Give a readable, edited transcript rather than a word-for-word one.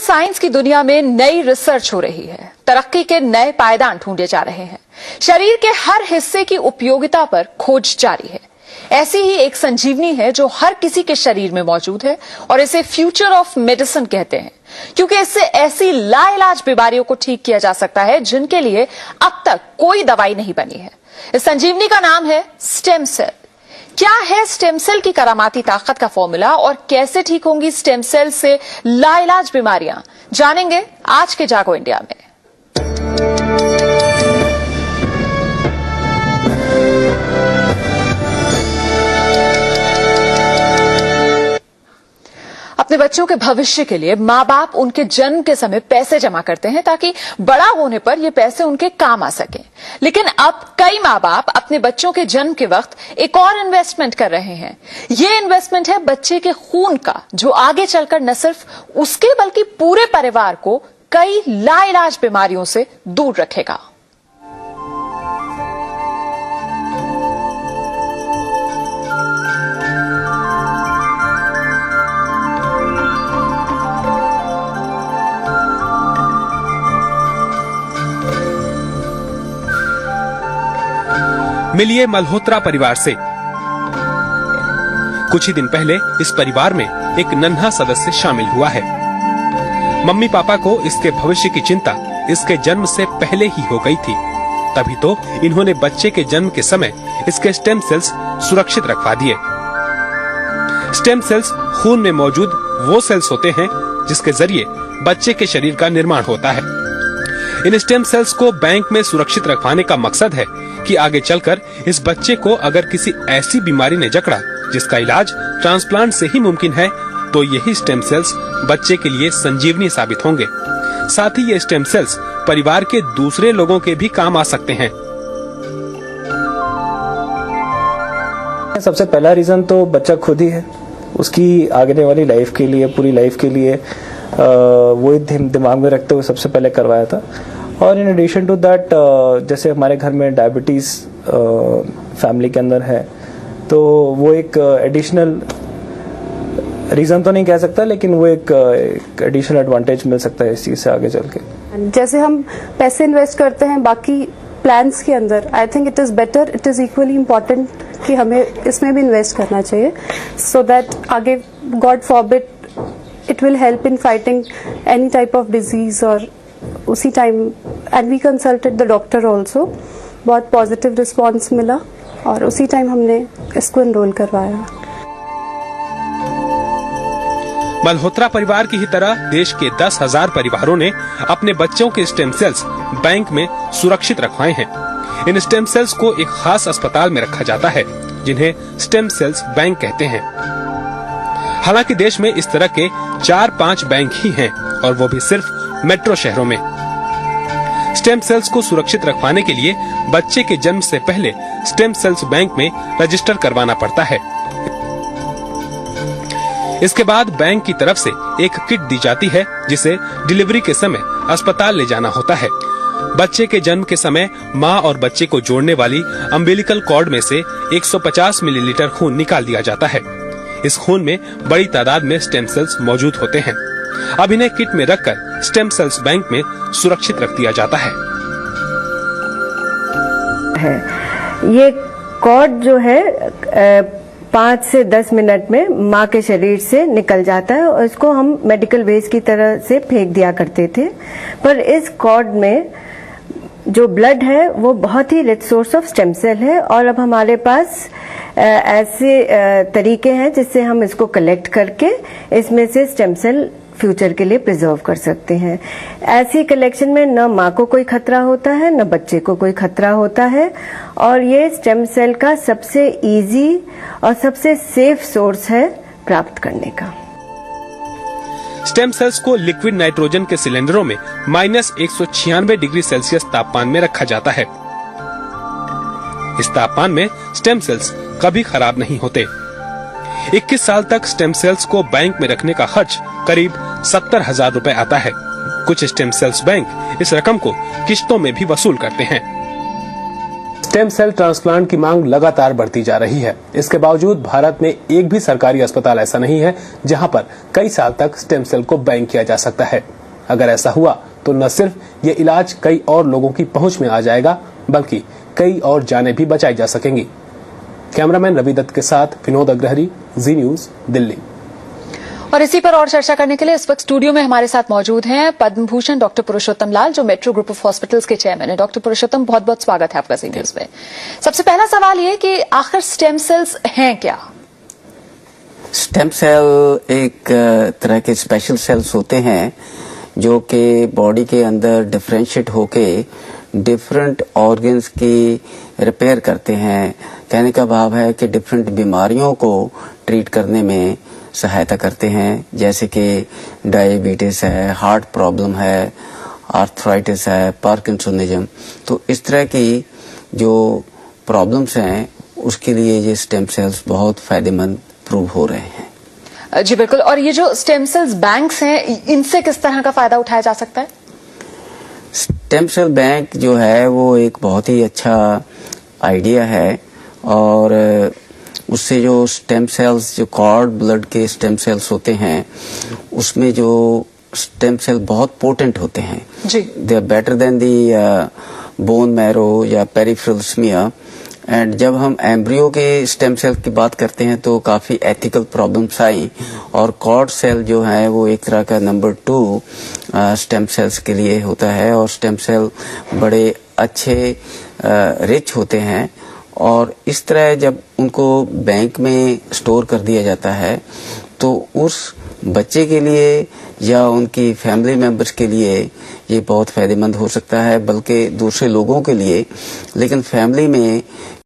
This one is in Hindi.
साइंस की दुनिया में नई रिसर्च हो रही है, तरक्की के नए पायदान ढूंढे जा रहे हैं। शरीर के हर हिस्से की उपयोगिता पर खोज जारी है। ऐसी ही एक संजीवनी है जो हर किसी के शरीर में मौजूद है और इसे फ्यूचर ऑफ मेडिसिन कहते हैं, क्योंकि इससे ऐसी लाइलाज बीमारियों को ठीक किया जा सकता है जिनके लिए अब तक कोई दवाई नहीं बनी है। इस संजीवनी का नाम है स्टेम सेल। क्या है स्टेम सेल की करामाती ताकत का फॉर्मूला और कैसे ठीक होंगी स्टेम सेल से लाइलाज बीमारियां, जानेंगे आज के जागो इंडिया में। अपने बच्चों के भविष्य के लिए माँ बाप उनके जन्म के समय पैसे जमा करते हैं ताकि बड़ा होने पर ये पैसे उनके काम आ सके। लेकिन अब कई माँ बाप अपने बच्चों के जन्म के वक्त एक और इन्वेस्टमेंट कर रहे हैं। ये इन्वेस्टमेंट है बच्चे के खून का, जो आगे चलकर न सिर्फ उसके बल्कि पूरे परिवार को कई लाइलाज बीमारियों से दूर रखेगा। मिलिए मल्होत्रा परिवार से। कुछ ही दिन पहले इस परिवार में एक नन्हा सदस्य शामिल हुआ है। मम्मी पापा को इसके भविष्य की चिंता इसके जन्म से पहले ही हो गई थी, तभी तो इन्होंने बच्चे के जन्म के समय इसके स्टेम सेल्स सुरक्षित रखवा दिए। स्टेम सेल्स खून में मौजूद वो सेल्स होते हैं जिसके जरिए बच्चे के शरीर का निर्माण होता है। इन स्टेम सेल्स को बैंक में सुरक्षित रखवाने का मकसद है कि आगे चलकर इस बच्चे को अगर किसी ऐसी बीमारी ने जकड़ा जिसका इलाज ट्रांसप्लांट से ही मुमकिन है, तो यही स्टेम सेल्स बच्चे के लिए संजीवनी साबित होंगे। साथ ही ये स्टेम सेल्स परिवार के दूसरे लोगों के भी काम आ सकते हैं। सबसे पहला रीजन तो बच्चा खुद ही है, उसकी आगे वाली लाइफ के लिए, पूरी लाइफ के लिए वो दिमाग में रखते हुए सबसे पहले करवाया था। और इन एडिशन टू दैट, जैसे हमारे घर में डायबिटीज फैमिली के अंदर है, तो वो एक एडिशनल रीजन तो नहीं कह सकता, लेकिन वो एक एडिशनल एडवांटेज मिल सकता है इस चीज से आगे चल के। जैसे हम पैसे इन्वेस्ट करते हैं बाकी प्लान्स के अंदर, I think it is better, it is equally important कि हमें इसमें भी इन्वेस्ट करना चाहिए, सो दैट आगे God forbid it will help in fighting any type of disease. और उसी time and we consulted the doctor also, बहुत पॉजिटिव रिस्पॉन्स मिला और उसी टाइम हमने इसको एनरोल करवाया। मल्होत्रा परिवार की ही तरह देश के 10,000 परिवारों ने अपने बच्चों के स्टेम सेल्स बैंक में सुरक्षित रखवाए हैं। इन स्टेम सेल्स को एक खास अस्पताल में रखा जाता है, जिन्हें स्टेम सेल्स बैंक कहते हैं। हालांकि देश में इस तरह के 4-5 बैंक ही हैं, और वो भी सिर्फ मेट्रो शहरों में। स्टेम सेल्स को सुरक्षित रखवाने के लिए बच्चे के जन्म से पहले स्टेम सेल्स बैंक में रजिस्टर करवाना पड़ता है। इसके बाद बैंक की तरफ से एक किट दी जाती है, जिसे डिलीवरी के समय अस्पताल ले जाना होता है। बच्चे के जन्म के समय माँ और बच्चे को जोड़ने वाली अम्बिलिकल कॉर्ड में से 150 मिलीलीटर खून निकाल दिया जाता है। इस खून में बड़ी तादाद में स्टेम सेल्स मौजूद होते हैं। अब इन्हें किट में रखकर स्टेम सेल्स बैंक में सुरक्षित रख दिया जाता है। ये कॉर्ड जो है 5 से 10 मिनट में माँ के शरीर से निकल जाता है और इसको हम मेडिकल वेस्ट की तरह से फेंक दिया करते थे। पर इस कॉर्ड में जो ब्लड है वो बहुत ही rich source of stem cell है, और अब हमारे पास ऐसे तरीके हैं जिससे हम इसको कलेक्ट करके इसमें से स्टेम सेल फ्यूचर के लिए प्रिजर्व कर सकते हैं। ऐसी कलेक्शन में न माँ को कोई खतरा होता है, न बच्चे को कोई खतरा होता है, और ये स्टेम सेल का सबसे इजी और सबसे सेफ सोर्स है प्राप्त करने का। स्टेम सेल्स को लिक्विड नाइट्रोजन के सिलेंडरों में -196 डिग्री सेल्सियस तापमान में रखा जाता है। इस तापमान में स्टेम सेल्स कभी खराब नहीं होते। 21 साल तक स्टेम सेल्स को बैंक में रखने का खर्च करीब 70,000 रुपए आता है। कुछ स्टेम सेल्स बैंक इस रकम को किश्तों में भी वसूल करते हैं। स्टेम सेल ट्रांसप्लांट की मांग लगातार बढ़ती जा रही है। इसके बावजूद भारत में एक भी सरकारी अस्पताल ऐसा नहीं है जहां पर कई साल तक स्टेम सेल को बैंक किया जा सकता है। अगर ऐसा हुआ तो न सिर्फ ये इलाज कई और लोगों की पहुंच में आ जाएगा, बल्कि कई और जानें भी बचाई जा सकेंगी। कैमरामैन रवि दत्त के साथ विनोद अग्रहरी, जी न्यूज, दिल्ली। और इसी पर और चर्चा करने के लिए इस वक्त स्टूडियो में हमारे साथ मौजूद हैं पद्म भूषण डॉक्टर पुरुषोत्तम लाल, जो मेट्रो ग्रुप ऑफ हॉस्पिटल्स के चेयरमैन है। डॉक्टर पुरुषोत्तम, बहुत बहुत स्वागत है आपका जी न्यूज में। सबसे पहला सवाल ये कि आखिर स्टेम सेल्स हैं क्या? स्टेम सेल एक तरह के स्पेशल सेल्स होते हैं जो कि बॉडी के अंदर डिफरेंशिएट होके डिफरेंट ऑर्गन्स की रिपेयर करते हैं। कहने का भाव है कि डिफरेंट बीमारियों को ट्रीट करने में सहायता करते हैं, जैसे कि डायबिटीज है, हार्ट प्रॉब्लम है, आर्थराइटिस है, पार्किंसोनिज्म। तो इस तरह की जो प्रॉब्लम्स हैं उसके लिए ये स्टेम सेल्स बहुत फायदेमंद प्रूव हो रहे हैं। जी बिल्कुल। और ये जो स्टेम सेल्स बैंक्स हैं, इनसे किस तरह का फायदा उठाया जा सकता है? स्टेम सेल बैंक जो है वो एक बहुत ही अच्छा आइडिया है, और उससे जो स्टेम सेल्स, जो कॉर्ड ब्लड के स्टेम सेल्स होते हैं, उसमें जो स्टेम सेल बहुत पोटेंट होते हैं जी। They are better than the bone marrow या पेरिफेरल स्मीयर। एंड जब हम एम्ब्रियो के स्टेम सेल की बात करते हैं तो काफी एथिकल प्रॉब्लम्स आई, और कॉर्ड सेल जो है वो एक तरह का नंबर 2 स्टेम सेल्स के लिए होता है, और स्टेम सेल बड़े अच्छे रिच होते हैं। और इस तरह जब उनको बैंक में स्टोर कर दिया जाता है तो उस बच्चे के लिए या उनकी फैमिली मेंबर्स के लिए ये बहुत फायदेमंद हो सकता है, बल्कि दूसरे लोगों के लिए। लेकिन फैमिली में